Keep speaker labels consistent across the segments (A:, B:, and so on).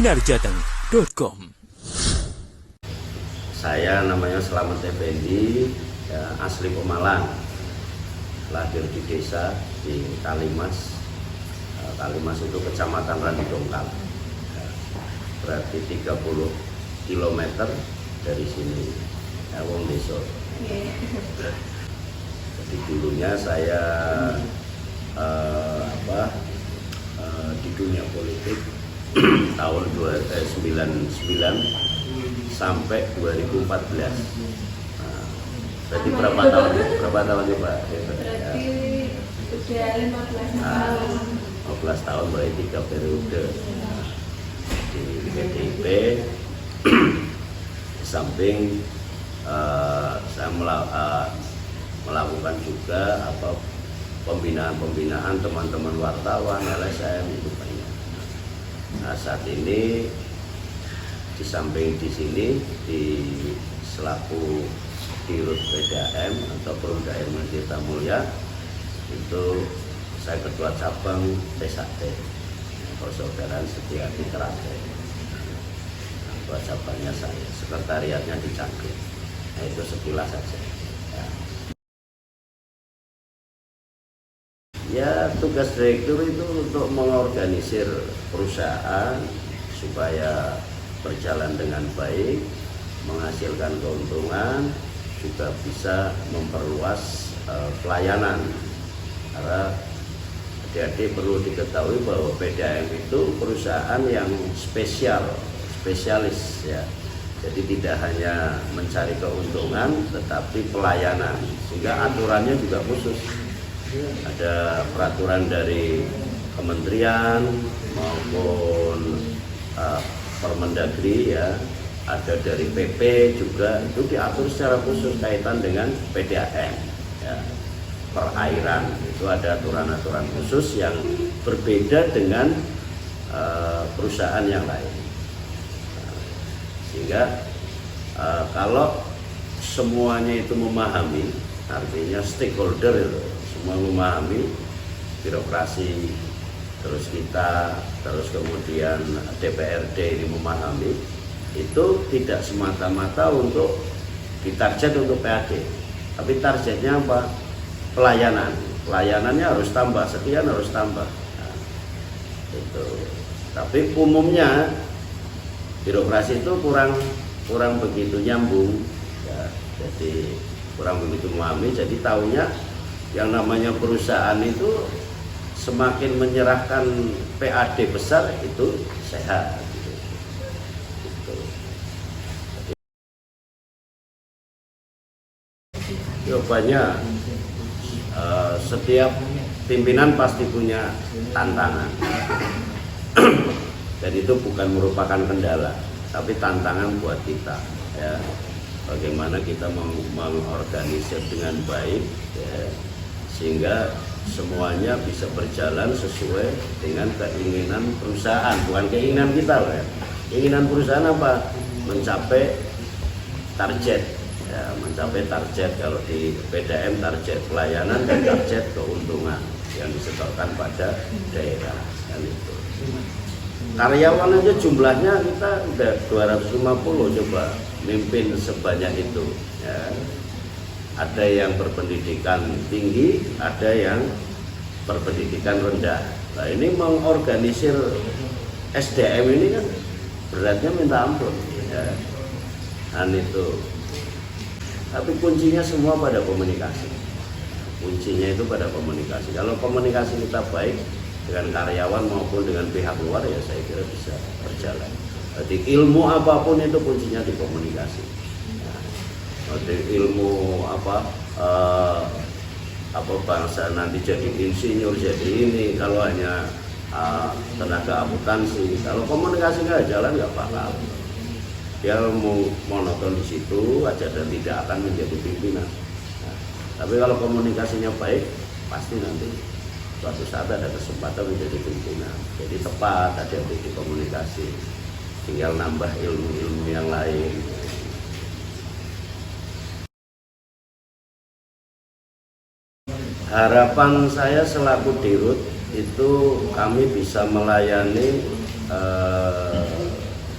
A: sinarjateng.com.
B: Saya namanya Slamet Effendi, ya, asli Pemalang, lahir di desa di Kalimas. Kalimas itu kecamatan Randidongkal, berarti 30 km dari sini, ya, wong desa. Jadi dulunya saya di dunia politik tahun 1999 sampai 2014. Berarti berapa tahun Pak?
C: Berarti sudah 15 tahun.
B: 15 tahun, berarti 3 periode di PDIP. Samping saya melakukan juga pembinaan teman-teman wartawan, LSM itu banyak. Nah, saat ini di samping di sini di selaku Dirut PDAM atau Perumda Irman Tirta Mulya, itu saya ketua cabang Tesate, Persaudaraan Setiati Terakhir. Ketua cabangnya saya, sekretariatnya di Cangkir. Nah, itu sekilas saja. Ya, tugas direktur itu untuk mengorganisir perusahaan supaya berjalan dengan baik, menghasilkan keuntungan, juga bisa memperluas pelayanan. Karena adik-adik perlu diketahui bahwa PDAM itu perusahaan yang spesialis, ya. Jadi tidak hanya mencari keuntungan, tetapi pelayanan, sehingga aturannya juga khusus. Ada peraturan dari kementerian maupun Permendagri, ya, ada dari PP juga, itu diatur secara khusus kaitan dengan PDAM, ya. Perairan itu ada aturan-aturan khusus yang berbeda dengan perusahaan yang lain. Sehingga kalau semuanya itu memahami, artinya stakeholder itu semua memahami, birokrasi, terus kita, terus kemudian DPRD ini memahami, itu tidak semata-mata untuk ditarget untuk PAD, tapi targetnya apa? Pelayanan. Pelayanannya harus tambah, sekian harus tambah. Nah, itu. Tapi umumnya birokrasi itu kurang begitu nyambung, ya. Jadi kurang begitu memahami. Jadi tahunya yang namanya perusahaan itu semakin menyerahkan PAD besar itu sehat. Jawabannya, setiap pimpinan pasti punya tantangan. Dan itu bukan merupakan kendala, tapi tantangan buat kita, ya. Bagaimana kita mengorganisir dengan baik, ya, sehingga semuanya bisa berjalan sesuai dengan keinginan perusahaan, bukan keinginan kita, ya. Keinginan perusahaan apa? Mencapai target, ya, mencapai target. Kalau di PDAM target pelayanan dan target keuntungan yang disetorkan pada daerah, kan itu. Karyawan aja jumlahnya kita udah 250, coba mimpin sebanyak itu, ya. Ada yang berpendidikan tinggi, ada yang berpendidikan rendah. Nah, ini mengorganisir SDM ini kan beratnya minta ampun, ya. Dan itu, tapi kuncinya semua pada komunikasi. Kuncinya itu pada komunikasi. Kalau komunikasi kita baik dengan karyawan maupun dengan pihak luar, ya saya kira bisa berjalan. Jadi ilmu apapun itu kuncinya di komunikasi. Jadi ilmu bangsa nanti jadi insinyur, jadi ini, kalau hanya tenaga akuntansi, kalau komunikasi nggak jalan nggak bakal. Dia mau monoton di situ aja dan tidak akan menjadi pimpinan. Nah, tapi kalau komunikasinya baik, pasti nanti suatu saat ada kesempatan menjadi pimpinan. Jadi tepat ada di komunikasi, tinggal nambah ilmu-ilmu yang lain. Harapan saya selaku Dirut itu kami bisa melayani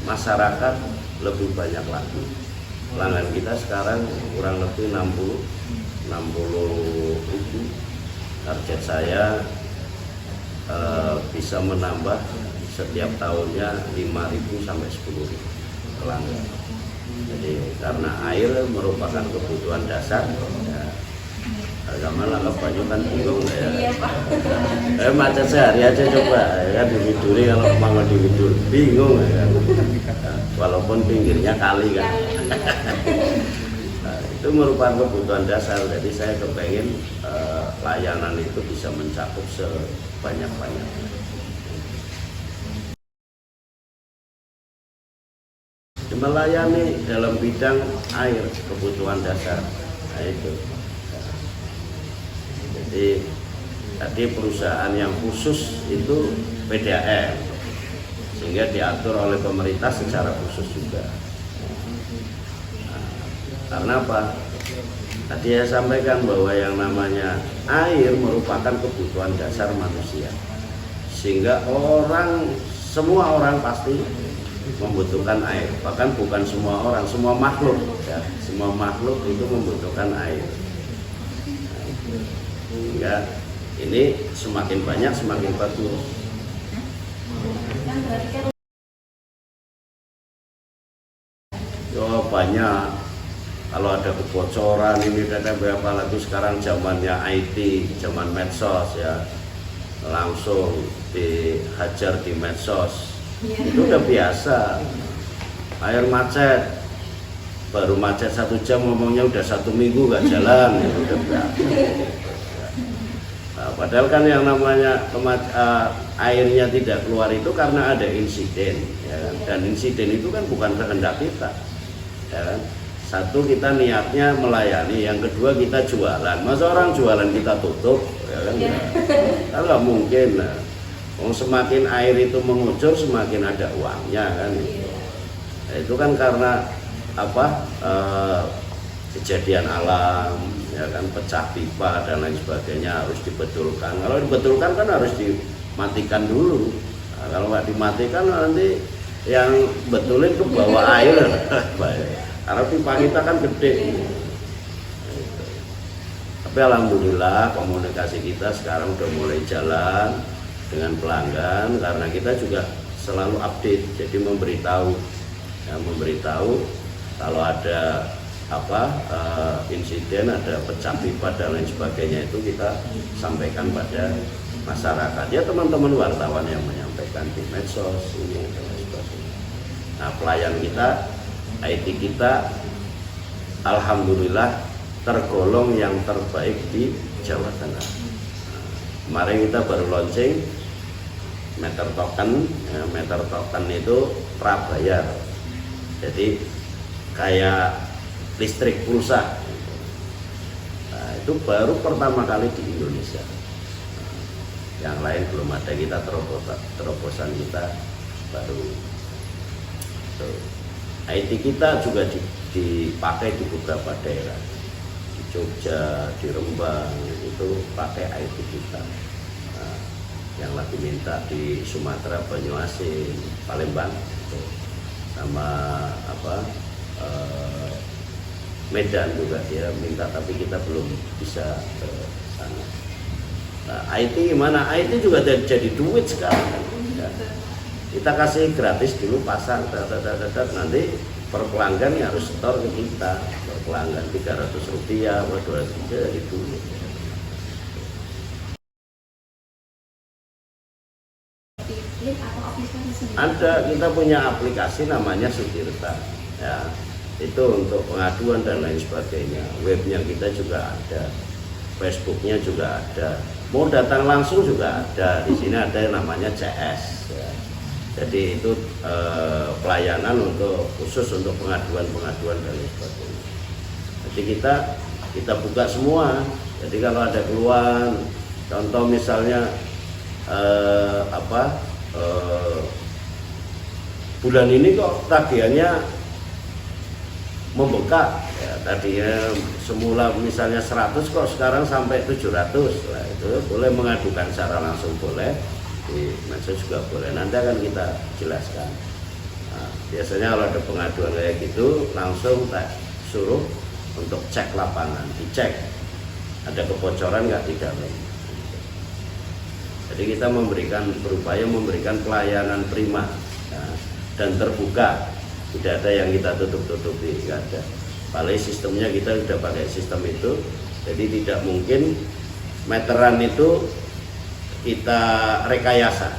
B: masyarakat lebih banyak lagi. Pelanggan kita sekarang kurang lebih 60 ribu. Target saya bisa menambah setiap tahunnya 5.000 sampai 10.000 pelanggan. Jadi karena air merupakan kebutuhan dasar, ya, agak malah banyak kan bingung ya.
C: Iya, Pak.
B: Macet sehari aja coba ya kan, di Widuri kalau mau di Widur bingung ya kan. Walaupun pinggirnya kali kan. Nah, itu merupakan kebutuhan dasar. Jadi saya kepengen layanan itu bisa mencakup sebanyak-banyaknya. Melayani dalam bidang air, kebutuhan dasar. Nah, itu. Jadi tadi perusahaan yang khusus itu PDAM, sehingga diatur oleh pemerintah secara khusus juga. Nah, karena apa? Tadi saya sampaikan bahwa yang namanya air merupakan kebutuhan dasar manusia, sehingga semua orang pasti membutuhkan air. Bahkan bukan semua orang, semua makhluk ya, semua makhluk itu membutuhkan air. Sehingga ini semakin banyak semakin bagus. Oh, banyak. Kalau ada kebocoran ini ada berapa lagi sekarang zamannya IT, zaman medsos ya, langsung dihajar di medsos. Itu udah biasa. Air macet, baru macet 1 jam ngomongnya udah 1 minggu nggak jalan, itu udah biasa. Nah, padahal kan yang namanya airnya tidak keluar itu karena ada insiden, ya kan? Dan insiden itu kan bukan kehendak kita, ya kan? Satu, kita niatnya melayani, yang kedua kita jualan. Masa orang jualan kita tutup, ya kan? Kan nggak mungkin. Nah, semakin air itu mengucur semakin ada uangnya kan. Nah, itu kan karena apa? Kejadian alam, ya kan, pecah pipa dan lain sebagainya harus dibetulkan. Kalau dibetulkan kan harus dimatikan dulu. Nah, kalau nggak dimatikan nanti yang betulin ke bawah air. Karena pipa kita kan gede. Tapi alhamdulillah komunikasi kita sekarang udah mulai jalan dengan pelanggan, karena kita juga selalu update, jadi memberitahu kalau ada insiden, ada pecah pipa dan lain sebagainya, itu kita sampaikan pada masyarakat, ya teman-teman wartawan yang menyampaikan di medsos ini dan lain sebagainya. Nah, pelayan kita, IT kita alhamdulillah tergolong yang terbaik di Jawa Tengah. Kemarin kita baru launching meter token, ya, meter token itu prabayar, jadi kayak listrik pulsa. Nah, itu baru pertama kali di Indonesia. Yang lain belum ada, kita terobosan kita baru. IT kita juga dipakai di beberapa daerah, di Jogja, di Rembang, itu pakai IT kita. Nah, yang lagi minta di Sumatera, Banyuasin, Palembang, itu. Sama Medan juga dia minta, tapi kita belum bisa ke sana. Nah, IT gimana? IT juga jadi duit sekarang. Ya. Kita kasih gratis dulu, pasang, nanti per pelanggan yang harus setor ke kita, per pelanggan Rp300, Rp200 jadi duit. Ada, kita punya aplikasi namanya Sutirta, ya, itu untuk pengaduan dan lain sebagainya. Webnya kita juga ada, Facebooknya juga ada, mau datang langsung juga ada. Di sini ada yang namanya CS, ya. Jadi itu pelayanan khusus untuk pengaduan dan lain sebagainya. Jadi kita buka semua. Jadi kalau ada keluhan, contoh misalnya bulan ini kok tagihannya membengkak, ya, tadinya semula misalnya 100 kok sekarang sampai 700. Nah, itu boleh mengadukan secara langsung, boleh di medsos juga boleh, nanti akan kita jelaskan. Nah, biasanya kalau ada pengaduan kayak gitu langsung tak suruh untuk cek lapangan, dicek ada kebocoran nggak di dalam. Jadi kita berupaya memberikan pelayanan prima ya, dan terbuka, tidak ada yang kita tutup-tutupi, nggak ada. Paling sistemnya kita sudah pakai sistem itu, jadi tidak mungkin meteran itu kita rekayasa,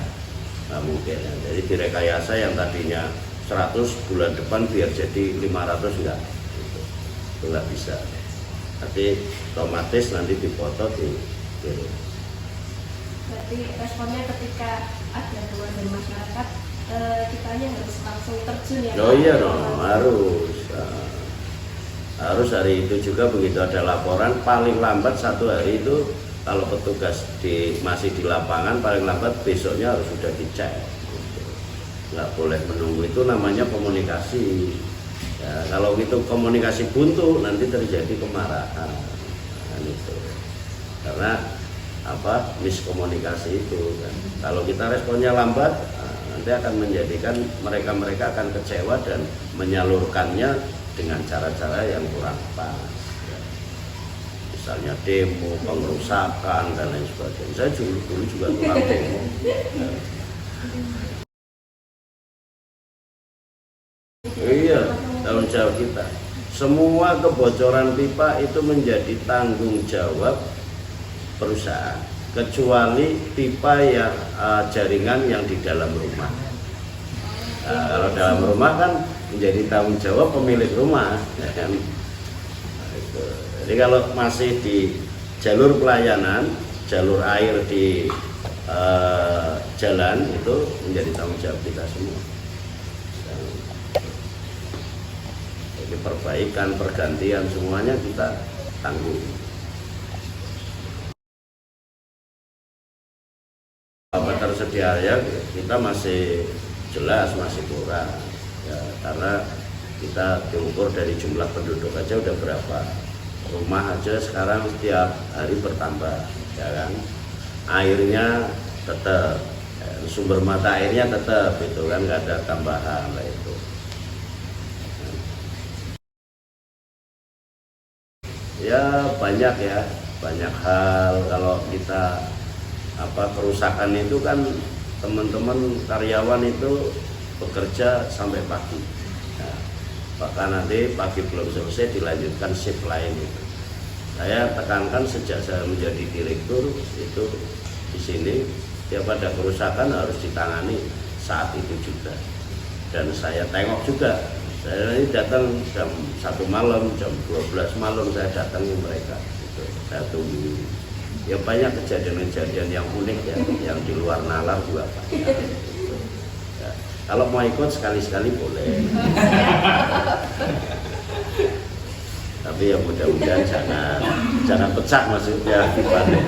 B: nggak mungkin. Ya. Jadi direkayasa yang tadinya 100 bulan depan biar jadi 500 enggak, itu nggak bisa. Nanti otomatis nanti dipoto di.
C: Berarti responnya ketika ada keluhan dari masyarakat, kitanya harus langsung terjun ya?
B: Oh iya dong, harus hari itu juga begitu ada laporan paling lambat 1 hari itu kalau petugas masih di lapangan paling lambat besoknya harus sudah dicek. Nggak boleh menunggu, itu namanya komunikasi ya, kalau itu komunikasi buntu nanti terjadi kemarahan itu karena miskomunikasi itu kan. Kalau kita responnya lambat nanti akan menjadikan mereka akan kecewa dan menyalurkannya dengan cara-cara yang kurang pas ya. Misalnya demo, pengrusakan dan lain sebagainya. Saya dulu juga tukang demo ya. Iya, tanggung jawab kita. Semua kebocoran pipa itu menjadi tanggung jawab perusahaan, kecuali pipa yang jaringan yang di dalam rumah. Nah, kalau dalam rumah kan menjadi tanggung jawab pemilik rumah, ya kan? Nah, itu. Jadi kalau masih di jalur pelayanan, jalur air di jalan itu menjadi tanggung jawab kita semua. Perbaikan, pergantian semuanya kita tanggung. Apa tersedia ya kita masih jelas masih kurang ya, karena kita diukur dari jumlah penduduk aja udah berapa rumah aja sekarang setiap hari bertambah ya kan, airnya tetap ya, sumber mata airnya tetap itu kan nggak ada tambahan lah itu. Ya banyak hal kalau kita kerusakan itu kan teman-teman karyawan itu bekerja sampai pagi ya, bahkan nanti pagi belum selesai dilanjutkan shift lain itu. Saya tekankan sejak saya menjadi direktur itu di sini tiap ada kerusakan harus ditangani saat itu juga, dan saya tengok juga. Saya ini datang jam 1 malam, jam 12 malam saya datangi mereka gitu. Saya tunggu ya, banyak kejadian-kejadian yang unik ya, yang di luar nalar juga banyak gitu. Ya, kalau mau ikut sekali-sekali boleh tapi ya mudah-mudahan jangan pecah maksudnya akibatnya.